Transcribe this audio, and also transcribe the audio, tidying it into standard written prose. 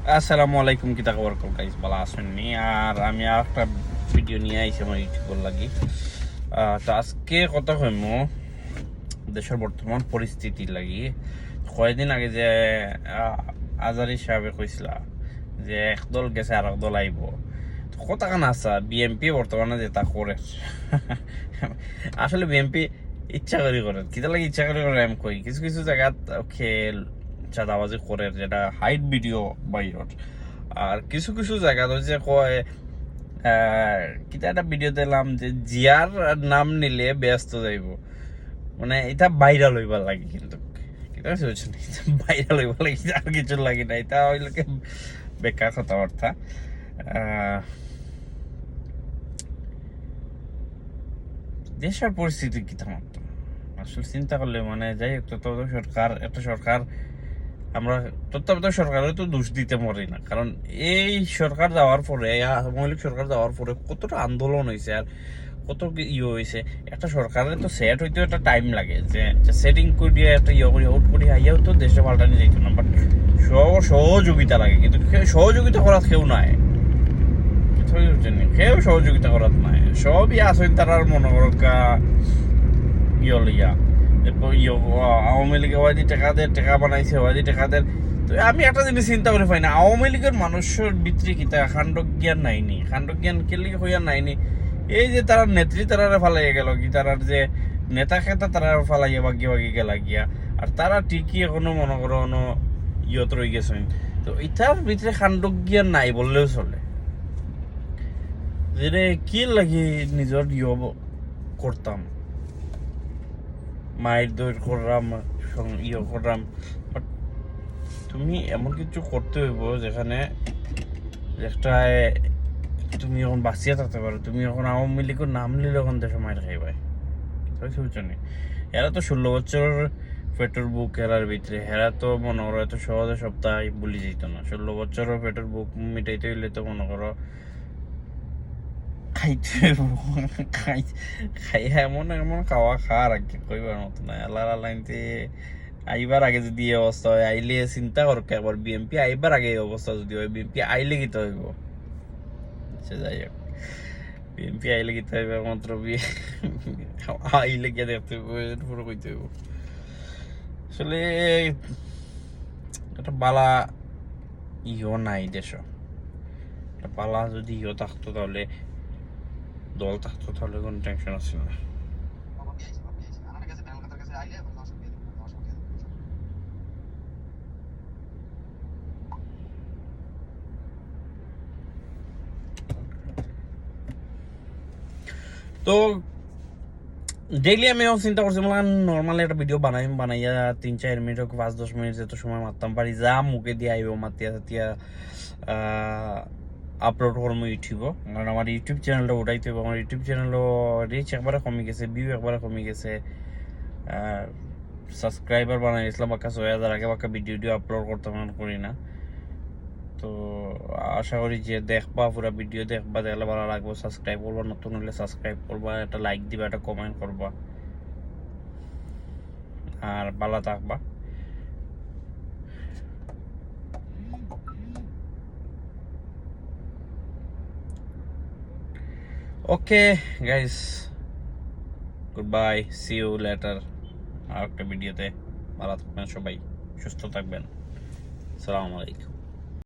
আসসালামু আলাইকুম, কিতা খবর গাইস? ভালো আছেন নি? আর আমি আর একটা ভিডিও নিয়ে আইছি আমার ইউটিউবের লাগি। তো আজকে কথা কইমু দেশের বর্তমান পরিস্থিতি লাগি। কয়েকদিন আগে যে আজারি সাহেবে কইছিলা যে একদল গেছে আর একদল আইব, কথা কান আসা বিএমপি বর্তমানে যেটা করে আসলে বিএমপি ইচ্ছা করে কিতা লাগে ইচ্ছা করে আমি কই কিছু কিছু জায়গাত খেল চাঁদাবাজি করে, যেটা হাইট ভিডিও বাইরত। আর কিছু কিছু জায়গা হচ্ছে কয় কিতা একটা ভিডিও দিলাম যে জিয়ার নাম নিলে ব্যস্ত যাইব, মানে এটা ভাইরাল হইবার লাগে। কিন্তু কিতা হচ্ছে ভাইরাল হইবার লাগে, আর কিছু লাগে না। এটা হইলে বেকার কথাবার্তা। দেশের পরিস্থিতি কিতা মাত্র আসলে চিন্তা করলে মানে যাই হোক, তত্ত্বাবধায়ক সরকার একটা সরকার, আমরা তত্ত্বাবধায়ক সরকারের তো দোষ দিতে পারি না, কারণ এই সরকার যাওয়ার পরে, মৌলিক সরকার যাওয়ার পরে কতটা আন্দোলন হয়েছে আর কত ইয়ে হয়েছে। একটা সরকারের তো সেট হইতে একটা টাইম লাগে, যে সেটিং করিয়ে একটা ইয়ে করি আউট করি হাইয়াও তো দেশে পাল্টানি যাইতো না। বাট সহযোগিতা লাগে, কিন্তু সহযোগিতা করার কেউ নাই, কেউ সহযোগিতা করার নাই। সবই আসেন তার মনে করকা ইয়ে লইয়া আওয়ামী লীগের ওয়াদি টাকা বানাইছে, ওয়াদি টাকা দেন। তো আমি একটা জিনিস চিন্তা করে পাই না, আওয়ামী লীগের মানুষের ভিতরে কি তার খান্ডজ্ঞান নাইনি? খান্ডজ্ঞান কেলি হইয়া নাইনি? এই যে তারা নেত্রী তারা ফালাইয়া গেল, কি তারার যে নেতা খেতা তারা ফালাইয়া বাগিয়ে বাগিয়ে গেলা গিয়া, আর তারা ঠিকই এখনো মনে করো ইয়ত রয়ে গেছেন। তো এটার ভিতরে খান্ডজ্ঞান নাই বললেও চলে। যে কি লাগে নিজের করতাম, মায়ের দৌড় করলাম, করলাম। বাট তুমি এমন কিছু করতে হইব যেখানে একটা তুমি এখন বাঁচিয়ে থাকতে পারো। তুমি এখন আওয়ামী লীগের নাম নিলে এখন দেশে মায়ের খাইবাই, বুঝছনি? এরা তো 16 বছর পেটের বুক এরার ভিতরে, এরা তো মনে করো এত সহজে সপ্তাহে বলি যেত না। 16 বছর পেটের বুক মিটাইতে হইলে তো মনে করো খাইতে খাই এমন এমন খাওয়া খাওয়ার আগে কইবার মতো না। আল্লাহ আল্লাহতে আইবার আগে যদি এই অবস্থা হয়, আইলে চিন্তা কর একবার বিএমপি আইবার আগে এই অবস্থা যদি হয়, বিএমপি আইলে কি হইব? সে যাই হোক, বিএমপি আইলে কি হইব? মাত্র আইলে গিয়ে দেখতে হইব, পুরো কইতে হইব। আসলে একটা বালা ইও নাই দেশ। একটা বালা যদি ইও থাকতো, তাহলে দল থাকতো, তাহলে কোনো টেনশন আসছিল না। তো ডেইলি আমি চিন্তা করছি নর্মালি একটা ভিডিও বানাইয়া 3-4 মিনিট হোক, 5-10 মিনিট যত সময় মারতাম পারি, যা মুখে দিয়ে আইব মাতিয়া সাতিয়া আপলোড করবো ইউটিউবও। কারণ আমার ইউটিউব চ্যানেলটা ওটাইতে হবে। আমার ইউটিউব চ্যানেলও রিচ একবারে কমে গেছে, ভিউ একবারে কমে গেছে। সাবস্ক্রাইবার বানাই গেছিলাম বাক্কা 6,000, আগে বাক্কা ভিডিও আপলোড করতাম, এখন করি না। তো আশা করি যে দেখবা, পুরো ভিডিও দেখবা, দেখলে ভালো লাগবে। সাবস্ক্রাইব করবা, নতুন হলে সাবস্ক্রাইব করবা, একটা লাইক দিবা, একটা কমেন্ট করবা, আর ভালো থাকবা। Okay guys, good bye, see you later. আর একটা ভিডিওতে। ভালো থাকবেন সবাই, সুস্থ থাকবেন। আসসালামু আলাইকুম।